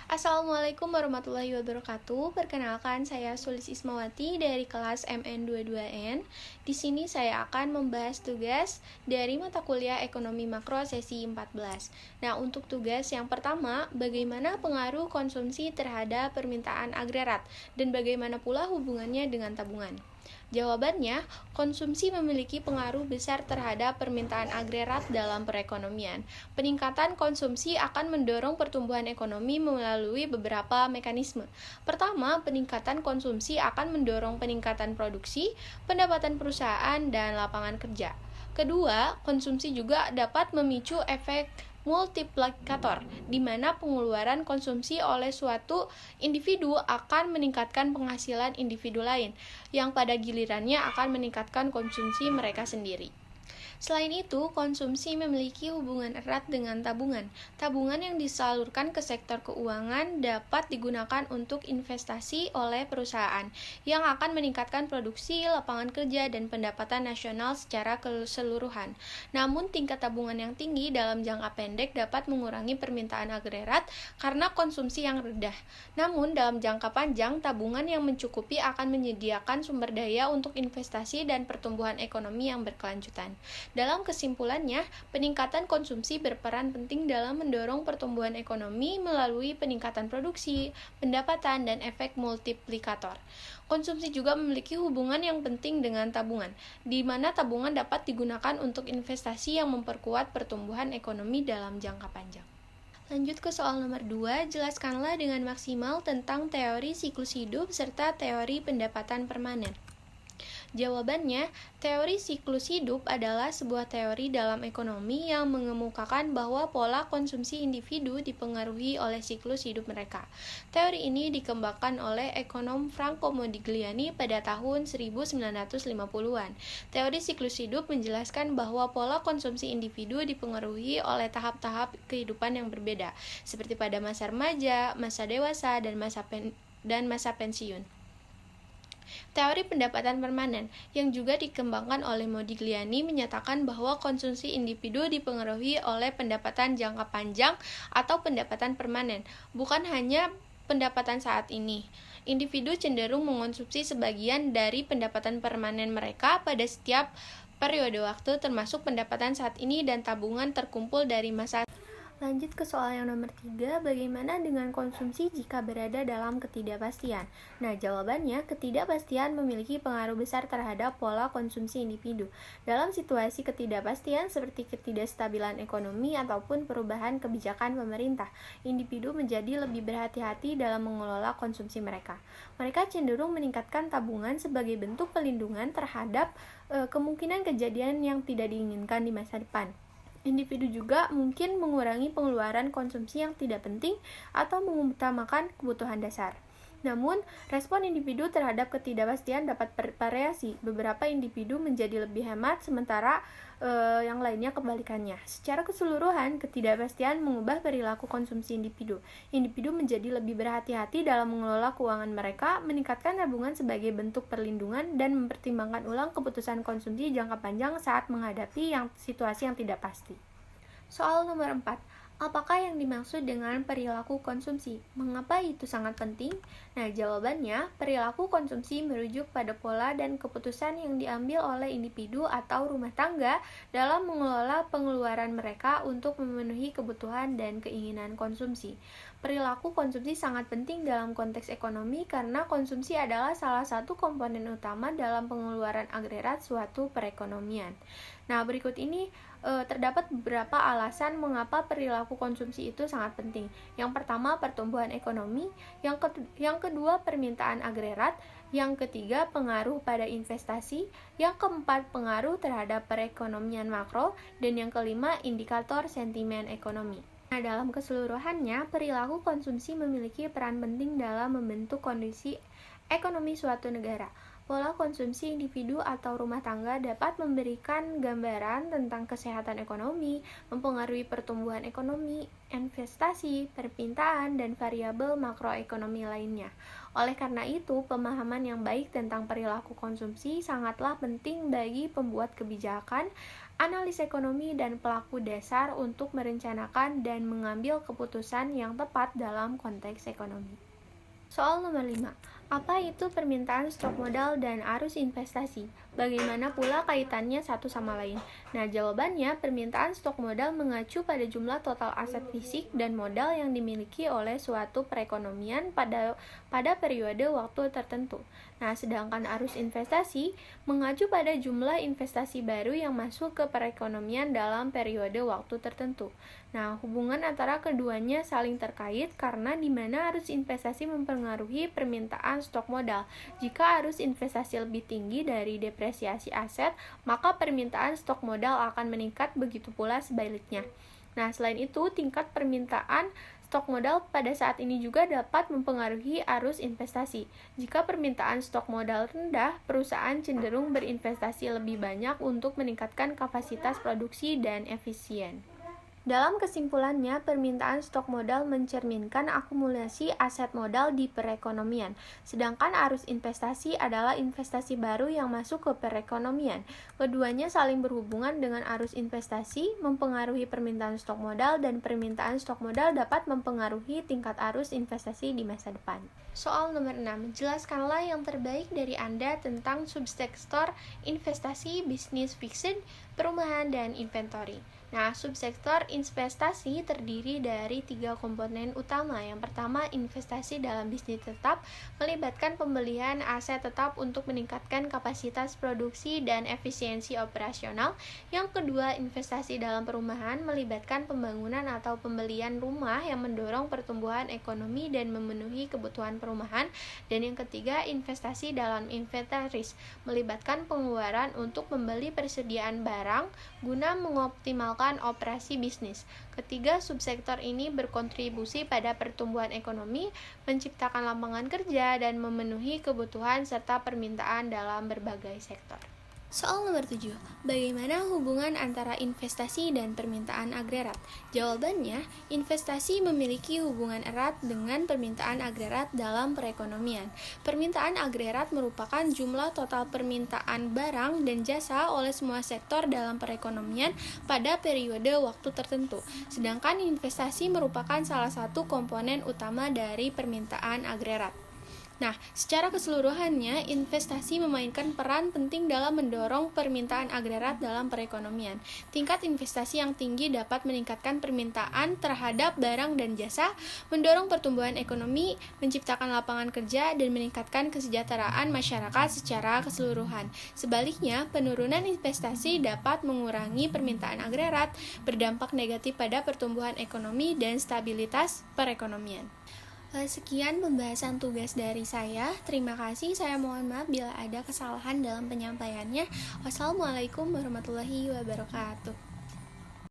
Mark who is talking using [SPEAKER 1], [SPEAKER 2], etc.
[SPEAKER 1] Assalamualaikum warahmatullahi wabarakatuh. Perkenalkan, saya Sulis Ismawati dari kelas MN22N. Di sini saya akan membahas tugas dari mata kuliah Ekonomi Makro sesi 14. Nah, untuk tugas yang pertama, bagaimana pengaruh konsumsi terhadap permintaan agregat dan bagaimana pula hubungannya dengan tabungan? Jawabannya, konsumsi memiliki pengaruh besar terhadap permintaan agregat dalam perekonomian. Peningkatan konsumsi akan mendorong pertumbuhan ekonomi melalui beberapa mekanisme. Pertama, peningkatan konsumsi akan mendorong peningkatan produksi, pendapatan perusahaan, dan lapangan kerja. Kedua, konsumsi juga dapat memicu efek multiplikator, di mana pengeluaran konsumsi oleh suatu individu akan meningkatkan penghasilan individu lain, yang pada gilirannya akan meningkatkan konsumsi mereka sendiri. Selain itu, konsumsi memiliki hubungan erat dengan tabungan. Tabungan yang disalurkan ke sektor keuangan dapat digunakan untuk investasi oleh perusahaan yang akan meningkatkan produksi, lapangan kerja, dan pendapatan nasional secara keseluruhan. Namun, tingkat tabungan yang tinggi dalam jangka pendek dapat mengurangi permintaan agregat karena konsumsi yang rendah. Namun, dalam jangka panjang, tabungan yang mencukupi akan menyediakan sumber daya untuk investasi dan pertumbuhan ekonomi yang berkelanjutan. Dalam kesimpulannya, peningkatan konsumsi berperan penting dalam mendorong pertumbuhan ekonomi melalui peningkatan produksi, pendapatan, dan efek multiplikator. Konsumsi juga memiliki hubungan yang penting dengan tabungan, di mana tabungan dapat digunakan untuk investasi yang memperkuat pertumbuhan ekonomi dalam jangka panjang. Lanjut ke soal nomor 2, jelaskanlah dengan maksimal tentang teori siklus hidup serta teori pendapatan permanen. Jawabannya, teori siklus hidup adalah sebuah teori dalam ekonomi yang mengemukakan bahwa pola konsumsi individu dipengaruhi oleh siklus hidup mereka. Teori ini dikembangkan oleh ekonom Franco Modigliani pada tahun 1950-an. Teori siklus hidup menjelaskan bahwa pola konsumsi individu dipengaruhi oleh tahap-tahap kehidupan yang berbeda, seperti pada masa remaja, masa dewasa, dan masa pensiun. Teori pendapatan permanen, yang juga dikembangkan oleh Modigliani, menyatakan bahwa konsumsi individu dipengaruhi oleh pendapatan jangka panjang atau pendapatan permanen, bukan hanya pendapatan saat ini. Individu cenderung mengonsumsi sebagian dari pendapatan permanen mereka pada setiap periode waktu, termasuk pendapatan saat ini dan tabungan terkumpul dari masa. Lanjut ke soal yang nomor 3, bagaimana dengan konsumsi jika berada dalam ketidakpastian? Nah, jawabannya, ketidakpastian memiliki pengaruh besar terhadap pola konsumsi individu. Dalam situasi ketidakpastian seperti ketidakstabilan ekonomi ataupun perubahan kebijakan pemerintah, individu menjadi lebih berhati-hati dalam mengelola konsumsi mereka. Mereka cenderung meningkatkan tabungan sebagai bentuk pelindungan terhadap kemungkinan kejadian yang tidak diinginkan di masa depan. Individu juga mungkin mengurangi pengeluaran konsumsi yang tidak penting atau mengutamakan kebutuhan dasar. Namun, respon individu terhadap ketidakpastian dapat bervariasi. Beberapa individu menjadi lebih hemat, sementara yang lainnya kebalikannya. Secara keseluruhan, ketidakpastian mengubah perilaku konsumsi individu. Individu menjadi lebih berhati-hati dalam mengelola keuangan mereka, meningkatkan tabungan sebagai bentuk perlindungan, dan mempertimbangkan ulang keputusan konsumsi jangka panjang saat menghadapi situasi yang tidak pasti. Soal nomor 4. Apakah yang dimaksud dengan perilaku konsumsi? Mengapa itu sangat penting? Nah, jawabannya, perilaku konsumsi merujuk pada pola dan keputusan yang diambil oleh individu atau rumah tangga dalam mengelola pengeluaran mereka untuk memenuhi kebutuhan dan keinginan konsumsi. Perilaku konsumsi sangat penting dalam konteks ekonomi karena konsumsi adalah salah satu komponen utama dalam pengeluaran agregat suatu perekonomian. Nah, berikut ini terdapat beberapa alasan mengapa perilaku konsumsi itu sangat penting. Yang pertama, pertumbuhan ekonomi. Yang kedua, permintaan agregat. Yang ketiga, pengaruh pada investasi. Yang keempat, pengaruh terhadap perekonomian makro. Dan yang kelima, indikator sentimen ekonomi. Nah, dalam keseluruhannya, perilaku konsumsi memiliki peran penting dalam membentuk kondisi ekonomi suatu negara. Pola konsumsi individu atau rumah tangga dapat memberikan gambaran tentang kesehatan ekonomi, mempengaruhi pertumbuhan ekonomi, investasi, permintaan, dan variabel makroekonomi lainnya. Oleh karena itu, pemahaman yang baik tentang perilaku konsumsi sangatlah penting bagi pembuat kebijakan analis ekonomi, dan pelaku dasar untuk merencanakan dan mengambil keputusan yang tepat dalam konteks ekonomi. Soal nomor 5. Apa itu permintaan stok modal dan arus investasi? Bagaimana pula kaitannya satu sama lain? Nah, jawabannya permintaan stok modal mengacu pada jumlah total aset fisik dan modal yang dimiliki oleh suatu perekonomian pada periode waktu tertentu. Nah, sedangkan arus investasi mengacu pada jumlah investasi baru yang masuk ke perekonomian dalam periode waktu tertentu. Nah, hubungan antara keduanya saling terkait karena di mana arus investasi mempengaruhi permintaan stok modal. Jika arus investasi lebih tinggi dari depresiasi aset, maka permintaan stok modal akan meningkat, begitu pula sebaliknya. Nah, selain itu, tingkat permintaan stok modal pada saat ini juga dapat mempengaruhi arus investasi. Jika permintaan stok modal rendah, perusahaan cenderung berinvestasi lebih banyak untuk meningkatkan kapasitas produksi dan efisien. Dalam kesimpulannya, permintaan stok modal mencerminkan akumulasi aset modal di perekonomian, sedangkan arus investasi adalah investasi baru yang masuk ke perekonomian. Keduanya saling berhubungan dengan arus investasi, mempengaruhi permintaan stok modal, dan permintaan stok modal dapat mempengaruhi tingkat arus investasi di masa depan. Soal nomor 6. Jelaskanlah yang terbaik dari Anda tentang subsektor investasi, bisnis fixed, perumahan, dan inventory. Nah, subsektor investasi terdiri dari 3 komponen utama. Yang pertama, investasi dalam bisnis tetap, melibatkan pembelian aset tetap untuk meningkatkan kapasitas produksi dan efisiensi operasional. Yang kedua, investasi dalam perumahan, melibatkan pembangunan atau pembelian rumah yang mendorong pertumbuhan ekonomi dan memenuhi kebutuhan perumahan. Dan yang ketiga, investasi dalam inventaris, melibatkan pengeluaran untuk membeli persediaan barang guna mengoptimalkan operasi bisnis. Ketiga, subsektor ini berkontribusi pada pertumbuhan ekonomi, menciptakan lapangan kerja, dan memenuhi kebutuhan serta permintaan dalam berbagai sektor. Soal nomor 7. Bagaimana hubungan antara investasi dan permintaan agregat? Jawabannya, investasi memiliki hubungan erat dengan permintaan agregat dalam perekonomian. Permintaan agregat merupakan jumlah total permintaan barang dan jasa oleh semua sektor dalam perekonomian pada periode waktu tertentu. Sedangkan investasi merupakan salah satu komponen utama dari permintaan agregat. Nah, secara keseluruhannya, investasi memainkan peran penting dalam mendorong permintaan agregat dalam perekonomian. Tingkat investasi yang tinggi dapat meningkatkan permintaan terhadap barang dan jasa, mendorong pertumbuhan ekonomi, menciptakan lapangan kerja, dan meningkatkan kesejahteraan masyarakat secara keseluruhan. Sebaliknya, penurunan investasi dapat mengurangi permintaan agregat, berdampak negatif pada pertumbuhan ekonomi dan stabilitas perekonomian. Sekian pembahasan tugas dari saya. Terima kasih. Saya mohon maaf bila ada kesalahan dalam penyampaiannya. Wassalamualaikum warahmatullahi wabarakatuh.